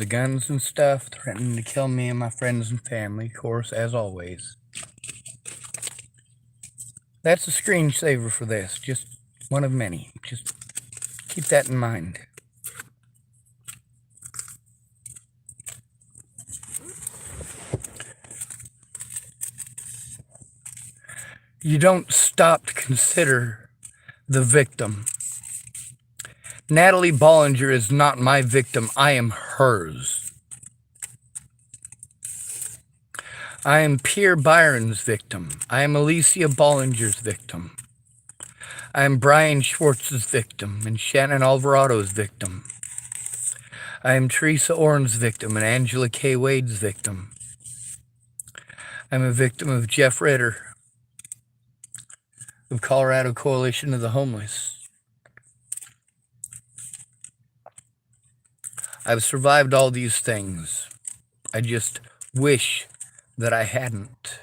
of guns and stuff, threatening to kill me and my friends and family, of course, as always. That's a screensaver for this, just one of many. Just keep that in mind. You don't stop to consider the victim. Natalie Bollinger is not my victim. I am hers. I am Pierre Byron's victim. I am Alicia Bollinger's victim. I am Brian Schwartz's victim and Shannon Alvarado's victim. I am Teresa Orn's victim and Angela K. Wade's victim. I'm a victim of Jeff Ritter of Colorado Coalition of the Homeless. I've survived all these things. I just wish that I hadn't.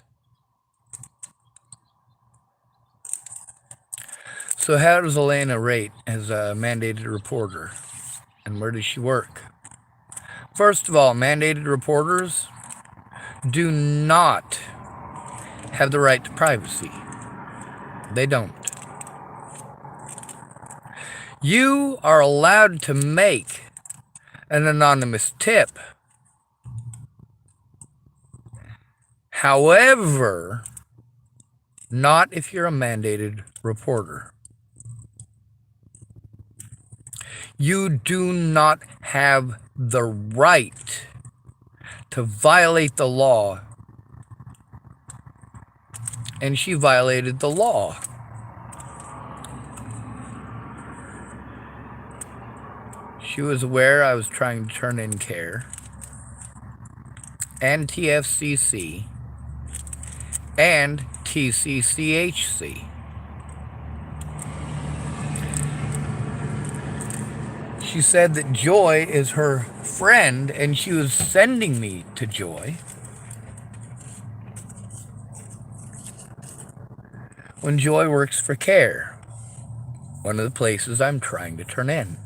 So how does Alana rate as a mandated reporter? And where does she work? First of all, mandated reporters do not have the right to privacy. They don't. You are allowed to make an anonymous tip. However, not if you're a mandated reporter. You do not have the right to violate the law. And she violated the law. She was aware I was trying to turn in care, and TFCC, and TCCHC. She said that Joy is her friend, and she was sending me to Joy. When Joy works for CARE, one of the places I'm trying to turn in.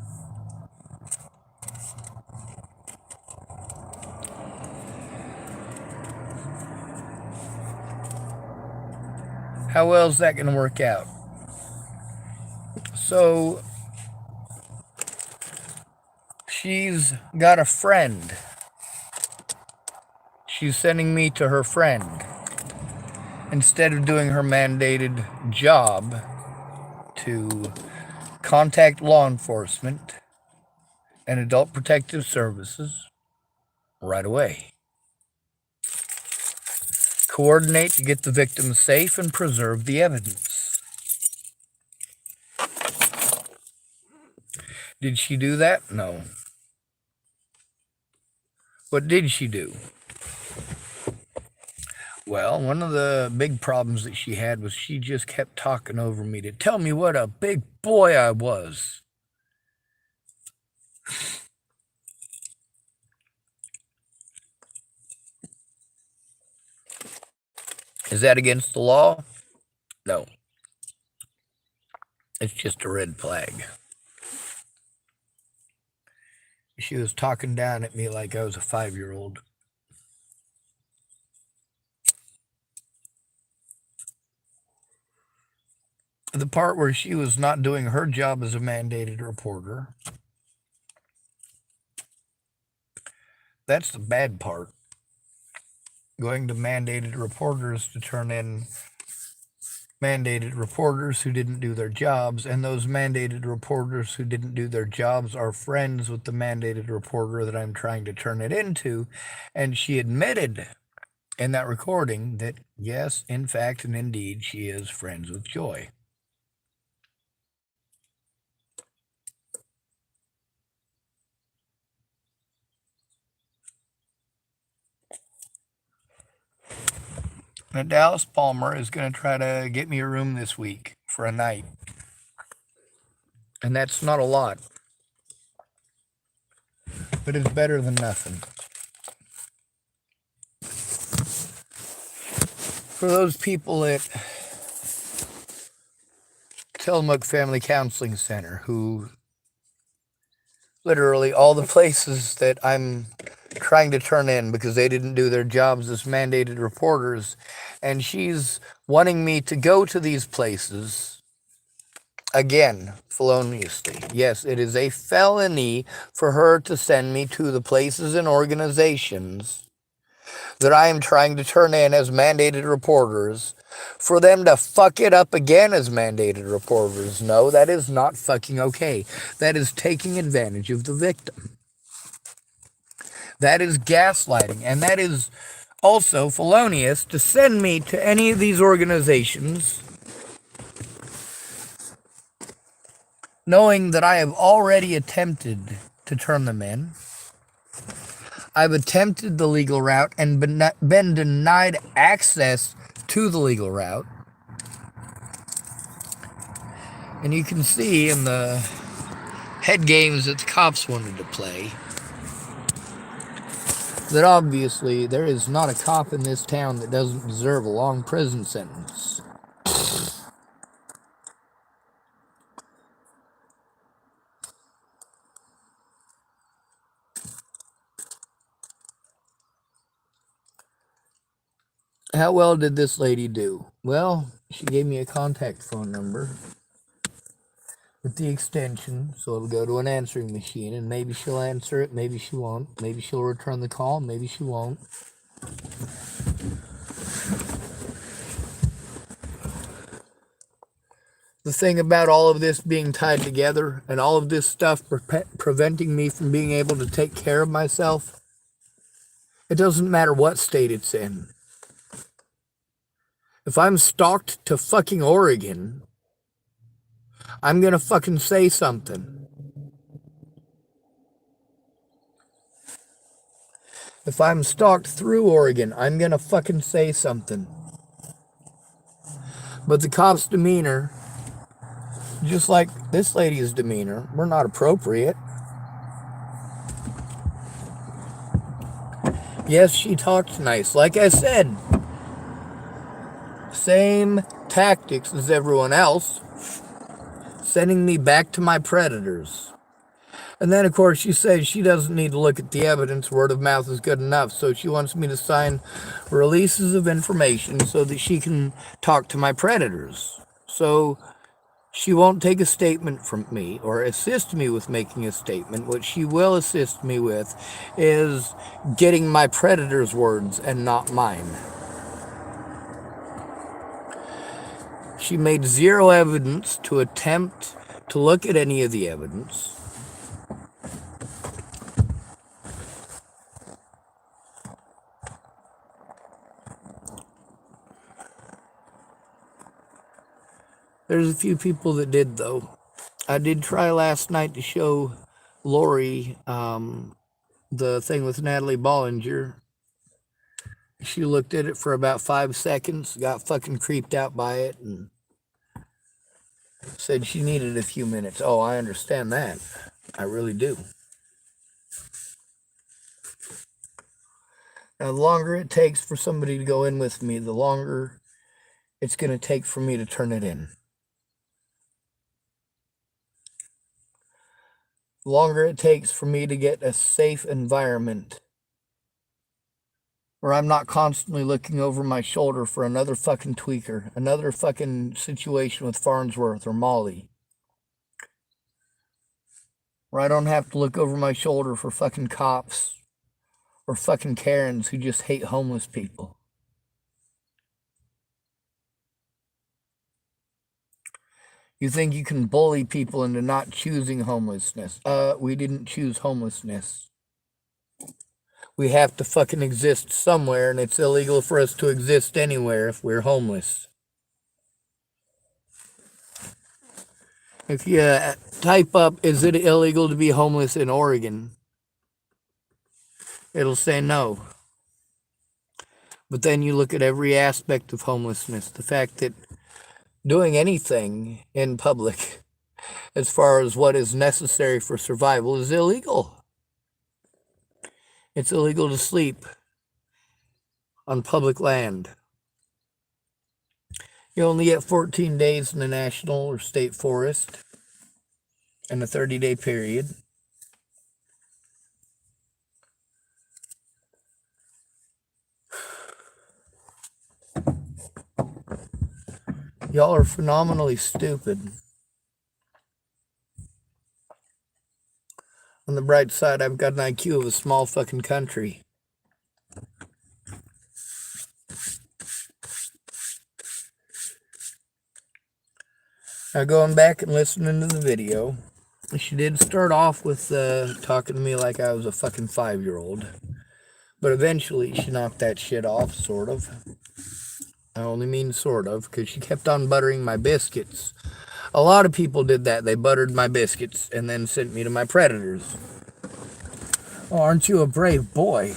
How well is that going to work out? So, she's got a friend. She's sending me to her friend instead of doing her mandated job to contact law enforcement and adult protective services right away. Coordinate to get the victim safe and preserve the evidence. Did she do that? No. What did she do? Well, one of the big problems that she had was she just kept talking over me to tell me what a big boy I was. Is that against the law? No. It's just a red flag. She was talking down at me like I was a 5-year-old. The part where she was not doing her job as a mandated reporter, that's the bad part. Going to mandated reporters to turn in mandated reporters who didn't do their jobs, and those mandated reporters who didn't do their jobs are friends with the mandated reporter that I'm trying to turn it into. And she admitted in that recording that yes, in fact and indeed, she is friends with Joy. Now, Dallas Palmer is going to try to get me a room this week for a night. And that's not a lot. But it's better than nothing. For those people at Tillamook Family Counseling Center who literally all the places that I'm trying to turn in because they didn't do their jobs as mandated reporters. And she's wanting me to go to these places again, feloniously. Yes, it is a felony for her to send me to the places and organizations that I am trying to turn in as mandated reporters, for them to fuck it up again as mandated reporters. No, that is not fucking okay. That is taking advantage of the victim. That is gaslighting, and that is also felonious to send me to any of these organizations knowing that I have already attempted to turn them in. I've attempted the legal route and been denied access to the legal route. And you can see in the head games that the cops wanted to play that obviously there is not a cop in this town that doesn't deserve a long prison sentence. How well did this lady do? Well, she gave me a contact phone number with the extension, so it'll go to an answering machine, and maybe she'll answer it, maybe she won't. Maybe she'll return the call, maybe she won't. The thing about all of this being tied together and all of this stuff preventing me from being able to take care of myself, it doesn't matter what state it's in. If I'm stalked to fucking Oregon, I'm gonna fucking say something. If I'm stalked through Oregon, I'm gonna fucking say something. But the cop's demeanor, just like this lady's demeanor, were not appropriate. Yes, she talked nice. Like I said, same tactics as everyone else, sending me back to my predators. And then, of course, she says she doesn't need to look at the evidence. Word of mouth is good enough. So she wants me to sign releases of information so that she can talk to my predators. So she won't take a statement from me or assist me with making a statement. What she will assist me with is getting my predators' words and not mine. She made zero evidence to attempt to look at any of the evidence. There's a few people that did, though. I did try last night to show Lori the thing with Natalie Bollinger. She looked at it for about 5 seconds, got fucking creeped out by it, and said she needed a few minutes. Oh, I understand that. I really do. Now, the longer it takes for somebody to go in with me, the longer it's going to take for me to turn it in. The longer it takes for me to get a safe environment where I'm not constantly looking over my shoulder for another fucking tweaker, another fucking situation with Farnsworth or Molly, where I don't have to look over my shoulder for fucking cops or fucking Karens who just hate homeless people. You think you can bully people into not choosing homelessness? We didn't choose homelessness. We have to fucking exist somewhere, and it's illegal for us to exist anywhere if we're homeless. If you type up, is it illegal to be homeless in Oregon? It'll say no. But then you look at every aspect of homelessness. The fact that doing anything in public, as far as what is necessary for survival, is illegal. It's illegal to sleep on public land. You only get 14 days in a national or state forest in a 30-day period. Y'all are phenomenally stupid. On the bright side, I've got an IQ of a small fucking country. Now, going back and listening to the video, she did start off with talking to me like I was a fucking 5-year-old. But eventually, she knocked that shit off, sort of. I only mean sort of, because she kept on buttering my biscuits. A lot of people did that. They buttered my biscuits and then sent me to my predators. Oh, aren't you a brave boy?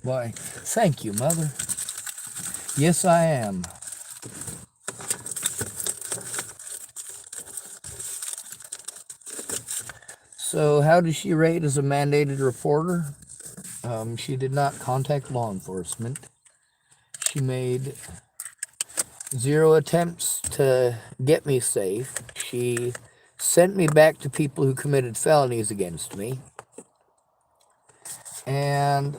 Why, thank you, Mother. Yes, I am. So, how does she rate as a mandated reporter? She did not contact law enforcement. She made 0 attempts to get me safe. She sent me back to people who committed felonies against me. And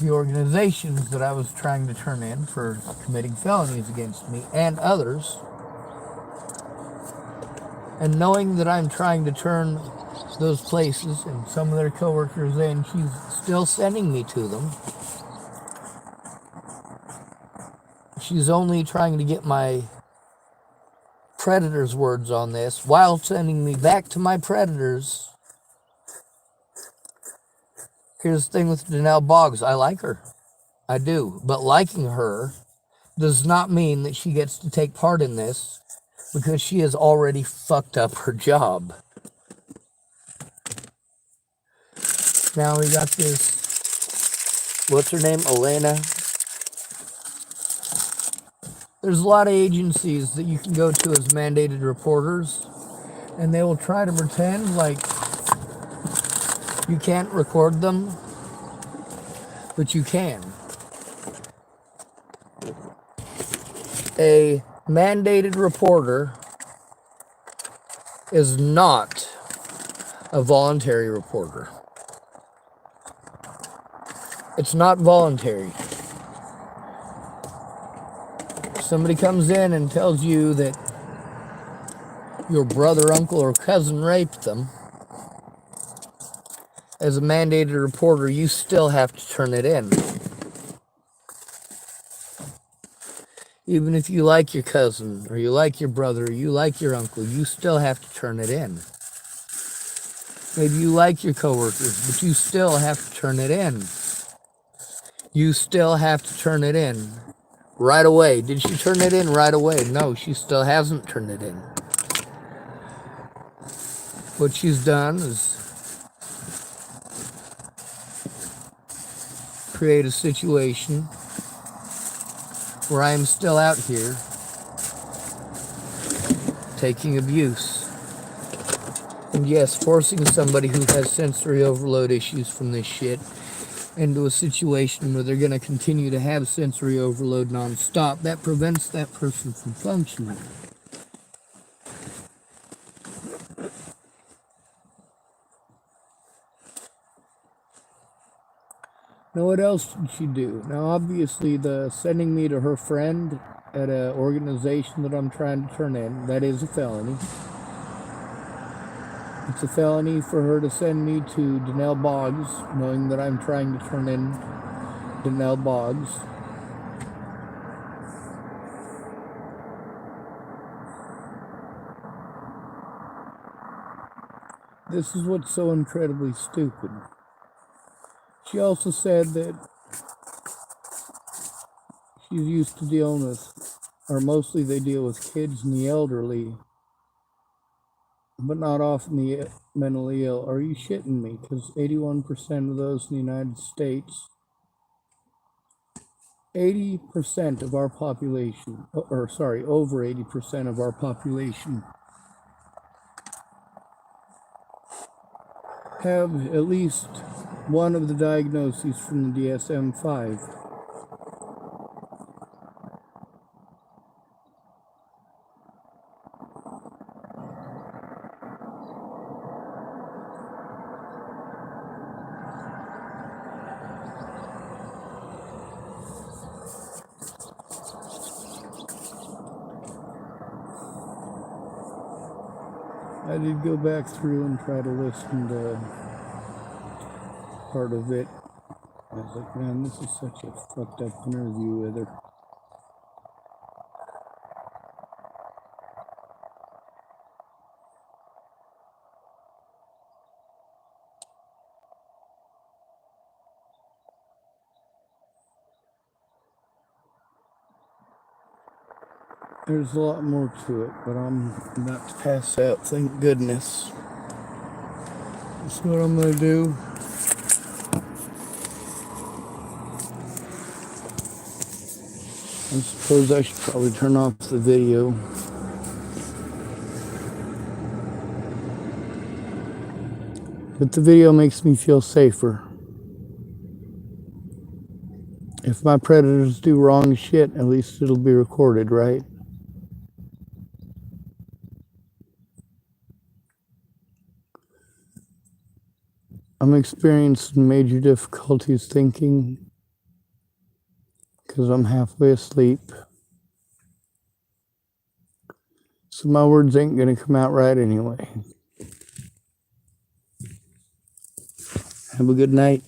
the organizations that I was trying to turn in for committing felonies against me and others, and knowing that I'm trying to turn those places and some of their coworkers in, she's still sending me to them. She's only trying to get my predators' words on this while sending me back to my predators. Here's the thing with Danelle Boggs. I like her. I do. But liking her does not mean that she gets to take part in this, because she has already fucked up her job. Now we got this, what's her name? Alana. There's a lot of agencies that you can go to as mandated reporters, and they will try to pretend like you can't record them, but you can. A mandated reporter is not a voluntary reporter. It's not voluntary. Somebody comes in and tells you that your brother, uncle, or cousin raped them. As a mandated reporter, you still have to turn it in. Even if you like your cousin, or you like your brother, or you like your uncle, you still have to turn it in. Maybe you like your coworkers, but you still have to turn it in. You still have to turn it in. Right away. Did she turn it in right away? No, she still hasn't turned it in. What she's done is create a situation where I am still out here taking abuse. And yes, forcing somebody who has sensory overload issues from this shit into a situation where they're going to continue to have sensory overload nonstop, that prevents that person from functioning. Now, what else did she do? Now, obviously, the sending me to her friend at an organization that I'm trying to turn in, that is a felony. It's a felony for her to send me to Danelle Boggs, knowing that I'm trying to turn in Danelle Boggs. This is what's so incredibly stupid. She also said that she's used to dealing with, or mostly they deal with kids and the elderly, but not often the mentally ill. Are you shitting me? Because 81% of those in the United States, 80% of our population, over 80% of our population have at least one of the diagnoses from the DSM-5. I did go back through and try to listen to part of it. I was like, man, this is such a fucked up interview with her. There's a lot more to it, but I'm about to pass out, thank goodness. That's what I'm gonna do. I suppose I should probably turn off the video. But the video makes me feel safer. If my predators do wrong shit, at least it'll be recorded, right? I'm experiencing major difficulties thinking because I'm halfway asleep. So my words ain't gonna come out right anyway. Have a good night.